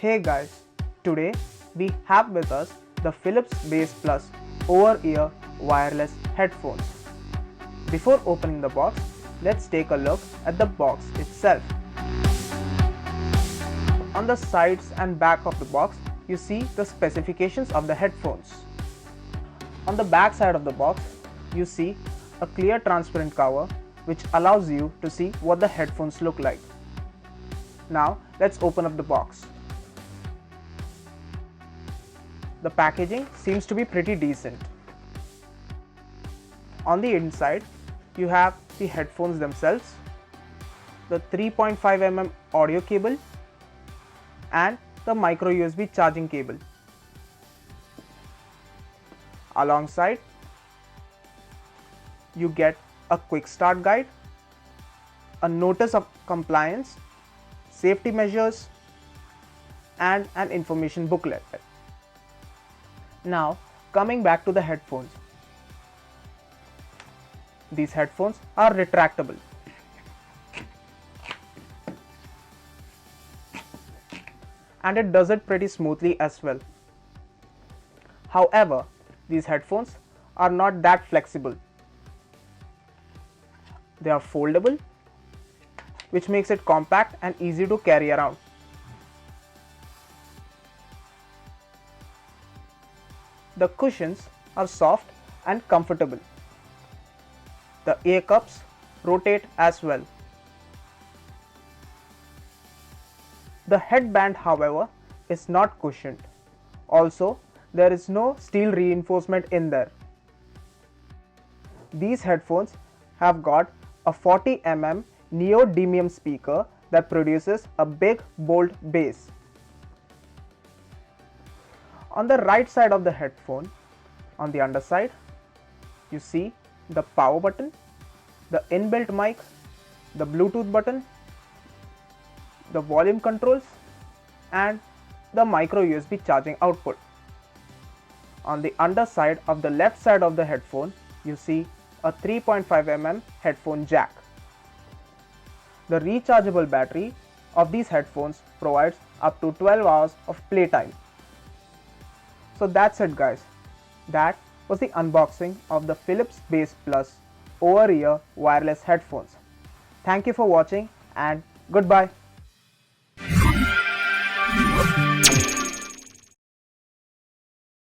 Hey guys, today we have with us the Philips Base Plus over-ear wireless headphones. Before opening the box, let's take a look at the box itself. On the sides and back of the box, you see the specifications of the headphones. On the back side of the box, you see a clear transparent cover which allows you to see what the headphones look like. Now let's open up the box. The packaging seems to be pretty decent. On the inside, you have the headphones themselves, the 3.5 mm audio cable and the micro USB charging cable. Alongside, you get a quick start guide, a notice of compliance, safety measures and an information booklet. Now coming back to the headphones. These headphones are retractable. And it does it pretty smoothly as well. However, these headphones are not that flexible. They are foldable, which makes it compact and easy to carry around. The cushions are soft and comfortable. The ear cups rotate as well. The headband, however, is not cushioned. Also, there is no steel reinforcement in there. These headphones have got a 40 mm Neodymium speaker that produces a big, bold bass. On the right side of the headphone, on the underside, you see the power button, the inbuilt mic, the Bluetooth button, the volume controls and the micro USB charging output. On the underside of the left side of the headphone, you see a 3.5 mm headphone jack. The rechargeable battery of these headphones provides up to 12 hours of playtime. So that's it guys. That was the unboxing of the Philips Base Plus over-ear wireless headphones. Thank you for watching and goodbye.